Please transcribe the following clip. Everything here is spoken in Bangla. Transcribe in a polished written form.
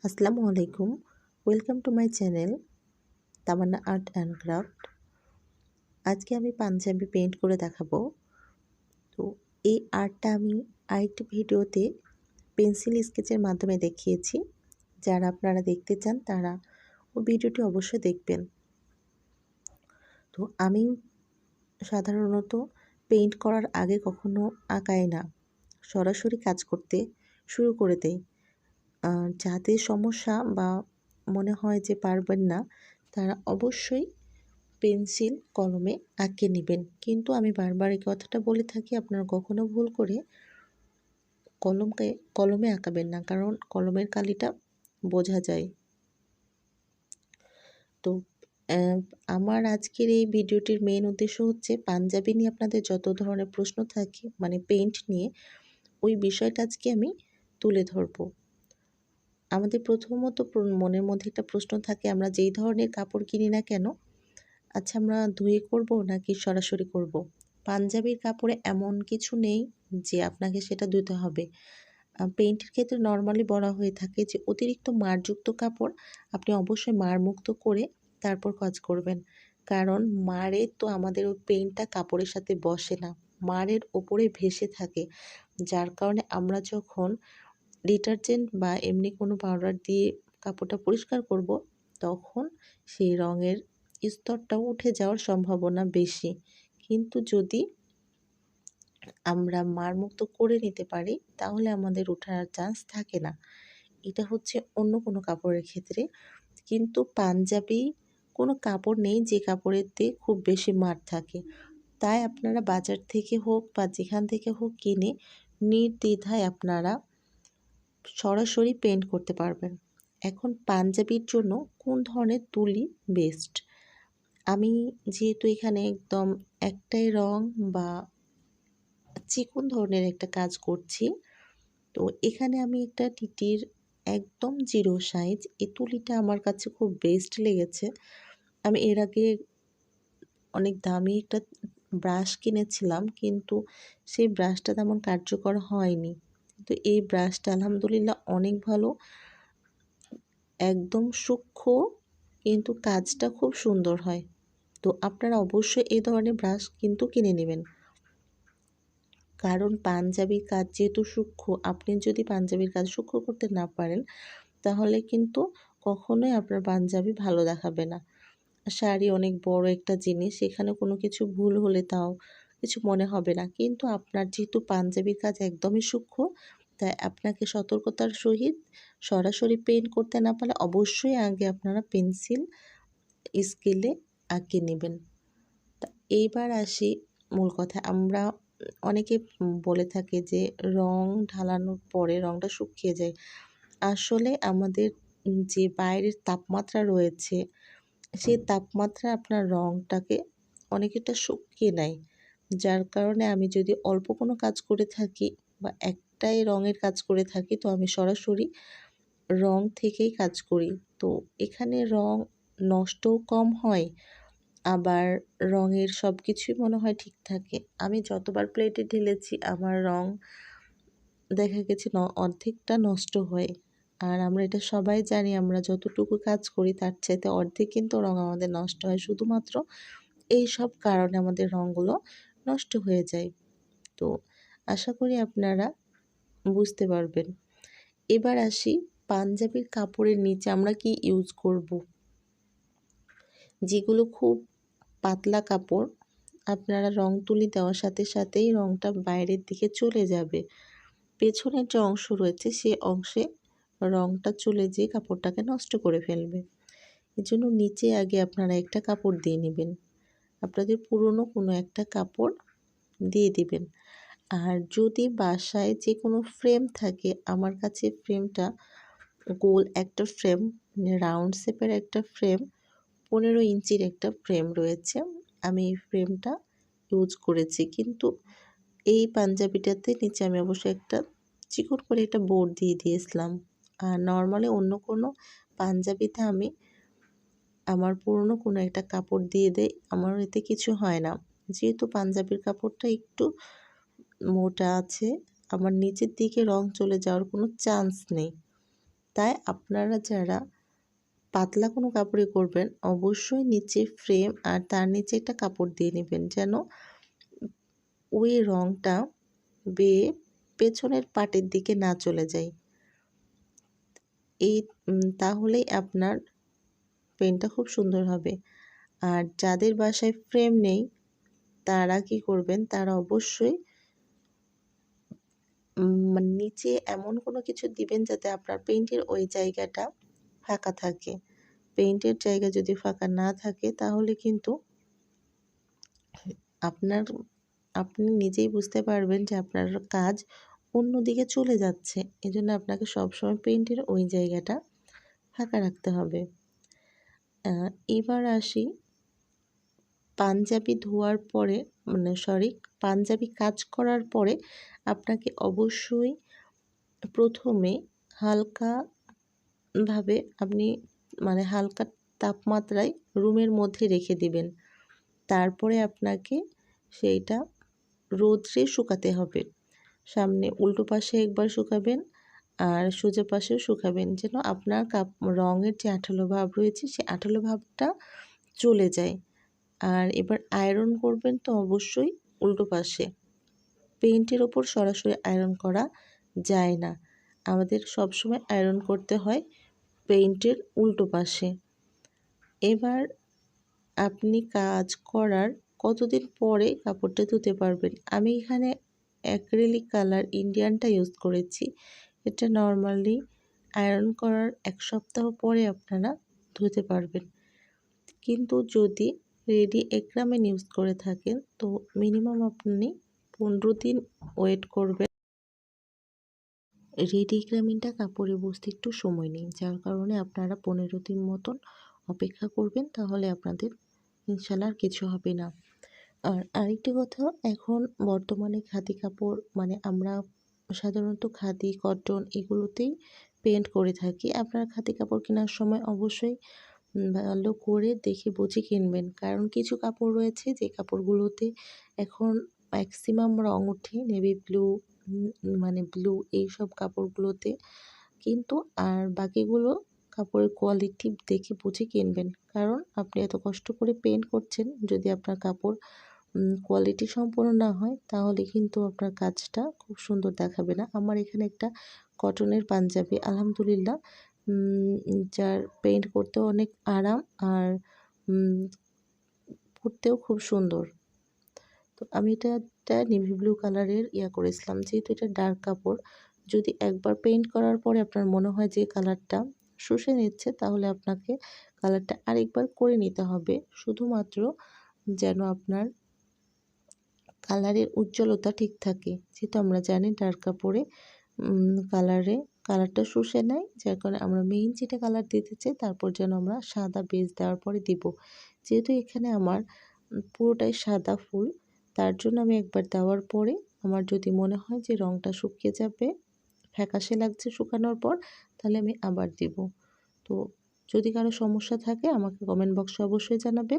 আসসালামু আলাইকুম। Welcome to my channel Tamanna art and craft. আজকে আমি পাঞ্জাবি পেইন্ট করে দেখাবো। তো এই আর্টটা আমি আরেকটি ভিডিওতে পেন্সিল স্কেচের মাধ্যমে দেখিয়েছি। যারা আপনারা দেখতে চান তারা ওই ভিডিওটি অবশ্যই দেখবেন। তো আমি সাধারণত পেইন্ট করার আগে কখনো আঁকাই না, সরাসরি কাজ করতে শুরু করে দেই। যাদের সমস্যা বা মনে হয় যে পারবেন না, তারা অবশ্যই পেন্সিল কলমে আঁকে নেবেন। কিন্তু আমি বারবার এই কথাটা বলে থাকি, আপনারা কখনো ভুল করে কলমে আঁকাবেন না, কারণ কলমের কালিটা বোঝা যায়। তো আমার আজকের এই ভিডিওটির মেইন উদ্দেশ্য হচ্ছে পাঞ্জাবি নিয়ে আপনাদের যত ধরনের প্রশ্ন থাকে, মানে পেইন্ট নিয়ে, ওই বিষয়টা আজকে আমি তুলে ধরবো। আমাদের প্রথমত মনের মধ্যে একটা প্রশ্ন থাকে, আমরা যেই ধরনের কাপড় কিনি না কেন, আচ্ছা আমরা ধুয়ে করব নাকি সরাসরি করব। পাঞ্জাবির কাপড়ে এমন কিছু নেই যে আপনাকে সেটা ধুতে হবে। পেইন্টের ক্ষেত্রে নরমালি বলা হয়ে থাকে যে অতিরিক্ত মারযুক্ত কাপড় আপনি অবশ্যই মারমুক্ত করে তারপর কাজ করবেন। কারণ মারে তো আমাদের ওই পেইন্টটা কাপড়ের সাথে বসে না, মারের ওপরে ভেসে থাকে। যার কারণে আমরা যখন ডিটারজেন্ট বা এমনি কোনো পাউডার দিয়ে কাপড়টা পরিষ্কার করব, তখন সেই রঙের স্তরটা উঠে যাওয়ার সম্ভাবনা বেশি। কিন্তু যদি আমরা মারমুক্ত করে নিতে পারি, তাহলে আমাদের ওঠার চান্স থাকে না। এটা হচ্ছে অন্য কোনো কাপড়ের ক্ষেত্রে। কিন্তু পাঞ্জাবি কোনো কাপড় নেই যে কাপড়েতে খুব বেশি মার থাকে। তাই আপনারা বাজার থেকে হোক বা যেখান থেকে হোক কিনে নির্দ্বিধায় আপনারা সরাসরি পেইন্ট করতে পারবেন। এখন পাঞ্জাবির জন্য কোন ধরনের তুলি বেস্ট? আমি যেহেতু এখানে একদম একটাই রং বা চিকন ধরনের একটা কাজ করছি, তো এখানে আমি একটা টিটির একদম 0 সাইজ এই তুলিটা আমার কাছে খুব বেস্ট লেগেছে। আমি এর আগে অনেক দামি একটা ব্রাশ কিনেছিলাম, কিন্তু সেই ব্রাশটা তেমন কার্যকর হয়নি। তো এই ব্রাশটা আলহামদুলিল্লাহ অনেক ভালো, একদম সূক্ষ্ম, কিন্তু কাজটা খুব সুন্দর হয়। তো আপনারা অবশ্যই এই ধরনের ব্রাশ কিন্তু কিনে নেবেন। কারণ পাঞ্জাবির কাজ যেহেতু সূক্ষ্ম, আপনি যদি পাঞ্জাবির কাজ সূক্ষ্ম করতে না পারেন, তাহলে কিন্তু কখনোই আপনার পাঞ্জাবি ভালো দেখাবে না। শাড়ি অনেক বড় একটা জিনিস, সেখানে কোনো কিছু ভুল হলে তাও কিছু মনে হবে না। কিন্তু আপনার যেহেতু পাঞ্জাবির কাজ একদমই সূক্ষ্ম, তাই আপনাকে সতর্কতার সহিত সরাসরি পেইন্ট করতে না পারলে অবশ্যই আগে আপনারা পেন্সিল স্কেলে আঁকে নেবেন। তা এইবার আসি মূল কথায়। আমরা অনেকে বলে থাকে যে রং ঢালানোর পরে রংটা শুকিয়ে যায়। আসলে আমাদের যে বাইরের তাপমাত্রা রয়েছে, সেই তাপমাত্রা আপনার রংটাকে অনেকটা শুকিয়ে নেয়। যার কারণে আমি যদি অল্প কোনো কাজ করে থাকি বা একটাই রঙের কাজ করে থাকি, তো আমি সরাসরি রং থেকেই কাজ করি। তো এখানে রং নষ্টও কম হয়, আবার রঙের সব কিছুই মনে হয় ঠিক থাকে। আমি যতবার প্লেটে ঢেলেছি আমার রং দেখা গেছে অর্ধেকটা নষ্ট হয়। আর আমরা এটা সবাই জানি, আমরা যতটুকু কাজ করি তার চাইতে অর্ধেক কিন্তু রং আমাদের নষ্ট হয়। শুধুমাত্র এইসব কারণে আমাদের রঙগুলো নষ্ট হয়ে যায়। তো আশা করি আপনারা বুঝতে পারবেন। এবার আসি পাঞ্জাবির কাপড়ের নিচে আমরা কি ইউজ করব। যেগুলো খুব পাতলা কাপড়, আপনারা রং তুলি দেওয়ার সাথে সাথেই রংটা বাইরের দিকে চলে যাবে। পেছনের যে অংশ রয়েছে সে অংশে রংটা চলে যেয়ে কাপড়টাকে নষ্ট করে ফেলবে। এজন্য নিচে আগে আপনারা একটা কাপড় দিয়ে নেবেন। আপনাদের পুরনো কোনো একটা কাপড় দিয়ে দিবেন। আর যদি বাসায় যে কোনো ফ্রেম থাকে, আমার কাছে ফ্রেমটা গোল একটা ফ্রেম, রাউন্ড শেপের একটা ফ্রেম, 15 ইঞ্চির একটা ফ্রেম রয়েছে। আমি এই ফ্রেমটা ইউজ করেছি, কিন্তু এই পাঞ্জাবিটাতে নিচে আমি অবশ্যই একটা চিকন করে একটা বোর্ড দিয়ে দিয়েছিলাম। আর নর্মালি অন্য কোনো পাঞ্জাবিতে আমি আমার পুরনো কোনো একটা কাপড় দিয়ে দেই, আমার এতে কিছু হয় না। যেহেতু পাঞ্জাবির কাপড়টা একটু মোটা আছে, আমার নিচের দিকে রং চলে যাওয়ার কোনো চান্স নেই। তাই আপনারা যারা পাতলা কোনো কাপড়ে করবেন অবশ্যই নিচে ফ্রেম আর তার নিচে একটা কাপড় দিয়ে নেবেন, যেন ওই রঙটা বেয়ে পেছনের পাটের দিকে না চলে যায়। এই তাহলেই আপনার পেনটা খুব সুন্দর হবে। আর যাদের বাসায় ফ্রেম নেই তারা কি করবেন, তারা অবশ্যই নিচে এমন কোনো কিছু দিবেন যাতে আপনার পেইন্টের ওই জায়গাটা ফাঁকা থাকে। পেইন্টের জায়গা যদি ফাঁকা না থাকে তাহলে কিন্তু আপনি নিজেই বুঝতে পারবেন যে আপনার কাজ অন্যদিকে চলে যাচ্ছে। এজন্য আপনাকে সবসময় পেইন্টের ওই জায়গাটা ফাঁকা রাখতে হবে। এবার আসি পাঞ্জাবি ধোয়ার পরে, পাঞ্জাবি কাজ করার পরে আপনাকে অবশ্যই প্রথমে হালকাভাবে হালকা তাপমাত্রায় রুমের মধ্যে রেখে দিবেন। তারপরে আপনাকে সেইটা রোদ্রে শুকাতে হবে। সামনে উল্টো পাশে একবার শুকাবেন আর সোজা পাশেও শুকাবেন, যেন আপনার রঙের যে আঠালো ভাব রয়েছে সেই আঠালো ভাবটা চলে যায়। আর এবার আয়রন করবেন তো অবশ্যই উল্টো পাশে। পেইন্টের ওপর সরাসরি আয়রন করা যায় না, আমাদের সবসময় আয়রন করতে হয় পেইন্টের উল্টো পাশে। এবার আপনি কাজ করার কতদিন পরে কাপড়টা ধুতে পারবেন? আমি এখানে অ্যাক্রিলিক কালার ইন্ডিয়ানটা ইউজ করেছি। এটা নর্মালি আয়রন করার 1 সপ্তাহ পরে আপনারা ধুতে পারবেন। কিন্তু যদি রেডি অ্যাক্রিলিক ইউজ করে থাকেন তো মিনিমাম আপনি 15 দিন ওয়েট করবেন। রেডি অ্যাক্রিলিকটা কাপড়ে বসতে একটু সময় নেয়, যার কারণে আপনারা 15 দিন মতন অপেক্ষা করবেন, তাহলে আপনাদের ইনশাল্লাহ আর কিছু হবে না। আর আরেকটি কথা, এখন বর্তমানে খাদি কাপড় আমরা সাধারণত খাদি, কটন এগুলোতেই পেইন্ট করে থাকি। আপনারা খাদি কাপড় কেনার সময় অবশ্যই ভালো করে দেখে বুঝে কিনবেন, কারণ কিছু কাপড় রয়েছে যে কাপড়গুলোতে এখন ম্যাক্সিমাম রং ওঠে, নেভি ব্লু ব্লু এইসব কাপড়গুলোতে, কিন্তু আর বাকিগুলো কাপড়ের কোয়ালিটি দেখে বুঝে কিনবেন, কারণ আপনি এত কষ্ট করে পেইন্ট করছেন, যদি আপনার কাপড় কোয়ালিটি সম্পন্ন না হয় তাহলে কিন্তু আপনার কাজটা খুব সুন্দর দেখাবে না। আমার এখানে একটা কটনের পাঞ্জাবি আলহামদুলিল্লাহ, যার পেইন্ট করতেও অনেক আরাম আর পরতেও খুব সুন্দর। তো আমি এটা নেভি ব্লু কালারের করেছিলাম, যেহেতু এটা ডার্ক কাপড়। যদি একবার পেইন্ট করার পরে আপনার মনে হয় যে কালারটা শুষে নিচ্ছে, তাহলে আপনাকে কালারটা আরেকবার করে নিতে হবে, শুধুমাত্র যেন আপনার কালারের উজ্জ্বলতা ঠিক থাকে। যেহেতু আমরা জানি ডার্ক কাপড়ে কালারটা শুষে নেয়, যার কারণে আমরা মেইন যেটা কালার দিতে চাই তারপর যেন আমরা সাদা বেজ দেওয়ার পরে দিব। যেহেতু এখানে আমার পুরোটাই সাদা ফুল, তার জন্য আমি একবার দেওয়ার পরে আমার যদি মনে হয় যে রঙটা শুকিয়ে যাবে, ফ্যাকাশে লাগছে শুকানোর পর, তাহলে আমি আবার দিব। তো যদি কারো সমস্যা থাকে আমাকে কমেন্ট বক্সে অবশ্যই জানাবেন।